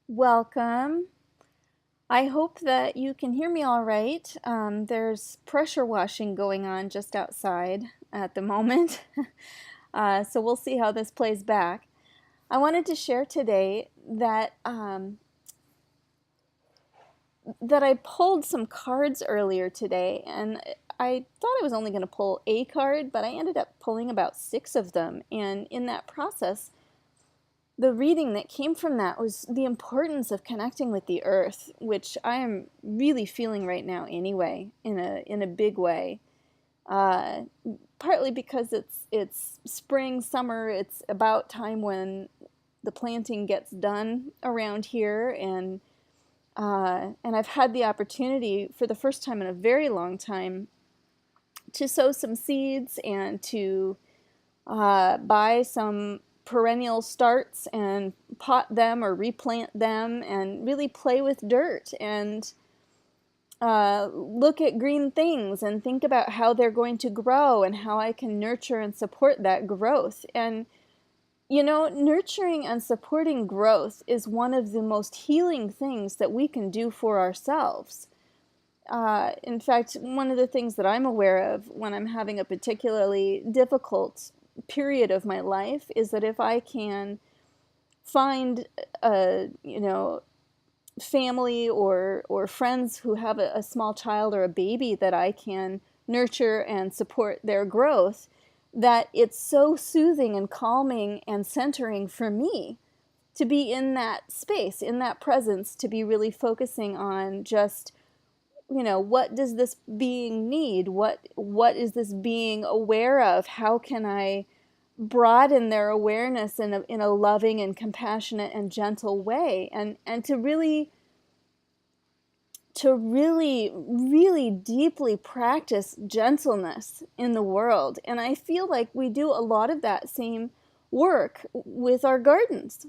Welcome. I hope that you can hear me all right. There's pressure washing going on just outside at the moment, so we'll see how this plays back. I wanted to share today that I pulled some cards earlier today, and I thought I was only going to pull a card, but I ended up pulling about 6 of them, and in that process, the reading that came from that was the importance of connecting with the earth, which I am really feeling right now anyway, in a big way. Uh, Partly because it's spring, summer. It's about time when the planting gets done around here, and I've had the opportunity for the first time in a very long time to sow some seeds and to buy some perennial starts and pot them or replant them and really play with dirt and look at green things and think about how they're going to grow and how I can nurture and support that growth. And nurturing and supporting growth is one of the most healing things that we can do for ourselves. In fact, one of the things that I'm aware of when I'm having a particularly difficult period of my life is that if I can find family or friends who have a small child or a baby that I can nurture and support their growth, that it's so soothing and calming and centering for me to be in that space, in that presence, to be really focusing on just what does this being need? What is this being aware of? How can I broaden their awareness in a loving and compassionate and gentle way? And to really deeply practice gentleness in the world. And I feel like we do a lot of that same work with our gardens,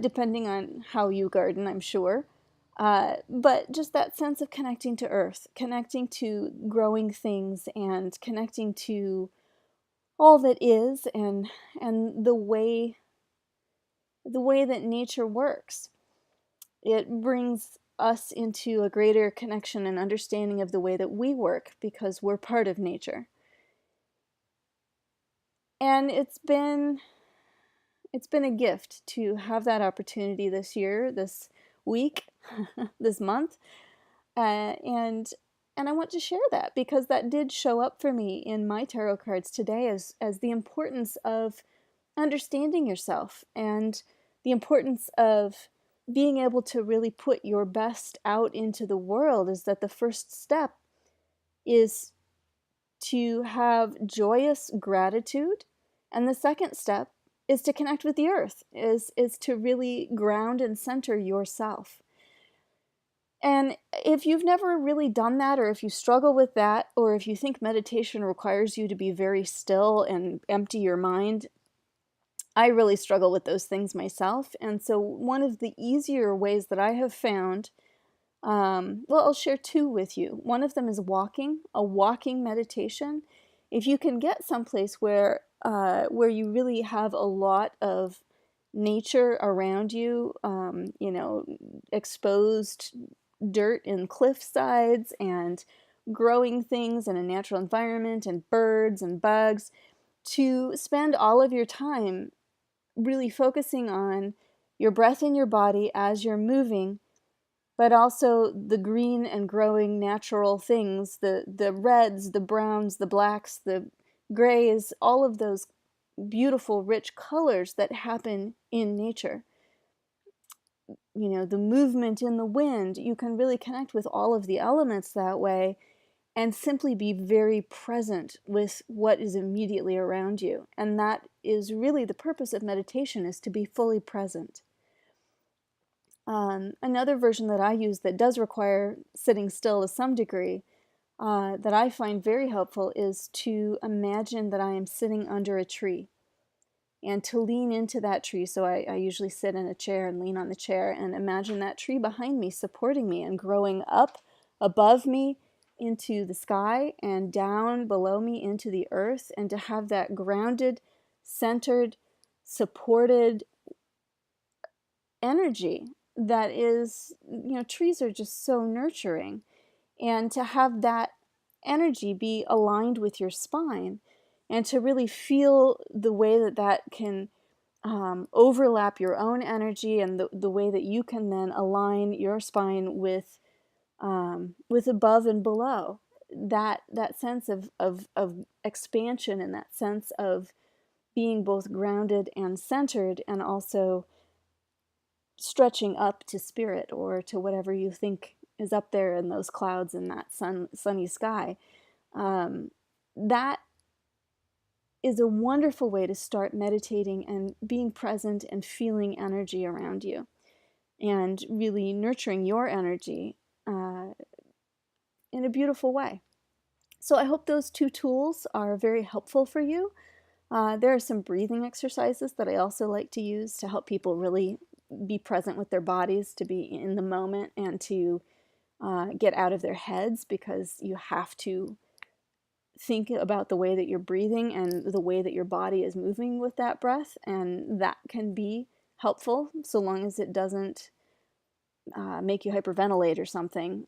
depending on how you garden, I'm sure. But just that sense of connecting to earth, connecting to growing things, and connecting to all that is, and the way that nature works. It brings us into a greater connection and understanding of the way that we work because we're part of nature. And it's been a gift to have that opportunity this year, this week, this month. And I want to share that because that did show up for me in my tarot cards today as the importance of understanding yourself and the importance of being able to really put your best out into the world. Is that the first step is to have joyous gratitude, and the second step is to connect with the earth, is to really ground and center yourself. And if you've never really done that, or if you struggle with that, or if you think meditation requires you to be very still and empty your mind, I really struggle with those things myself. And so one of the easier ways that I have found, well, I'll share 2 with you. One of them is walking, a walking meditation. If you can get someplace where you really have a lot of nature around you, exposed dirt in cliff sides and growing things in a natural environment and birds and bugs, to spend all of your time really focusing on your breath in your body as you're moving, but also the green and growing natural things, the reds, the browns, the blacks, the grays, all of those beautiful, rich colors that happen in nature. The movement in the wind, you can really connect with all of the elements that way and simply be very present with what is immediately around you. And that is really the purpose of meditation, is to be fully present. Another version that I use that does require sitting still to some degree, that I find very helpful, is to imagine that I am sitting under a tree and to lean into that tree. So I usually sit in a chair and lean on the chair and imagine that tree behind me supporting me and growing up above me into the sky and down below me into the earth, and to have that grounded, centered, supported energy that is, trees are just so nurturing. And to have that energy be aligned with your spine and to really feel the way that that can overlap your own energy, and the way that you can then align your spine with above and below. That sense of expansion, and that sense of being both grounded and centered, and also stretching up to spirit, or to whatever you think is up there in those clouds in that sunny sky. That is a wonderful way to start meditating and being present and feeling energy around you, and really nurturing your energy in a beautiful way. So I hope those 2 tools are very helpful for you. There are some breathing exercises that I also like to use to help people really be present with their bodies, to be in the moment, and to get out of their heads, because you have to think about the way that you're breathing and the way that your body is moving with that breath, and that can be helpful so long as it doesn't make you hyperventilate or something.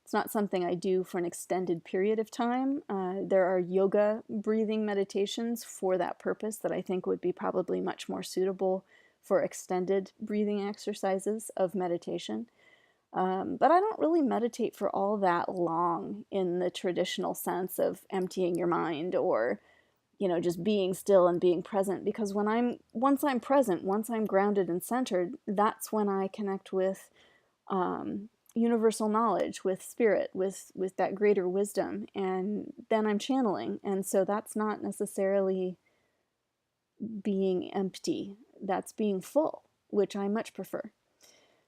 It's not something I do for an extended period of time. There are yoga breathing meditations for that purpose that I think would be probably much more suitable for extended breathing exercises of meditation. But I don't really meditate for all that long in the traditional sense of emptying your mind, or just being still and being present, because once I'm present, once I'm grounded and centered, that's when I connect with universal knowledge, with spirit, with that greater wisdom, and then I'm channeling. And so that's not necessarily being empty, that's being full, which I much prefer.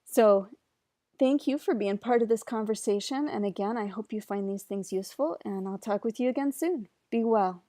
So thank you for being part of this conversation. And again, I hope you find these things useful, and I'll talk with you again soon. Be well.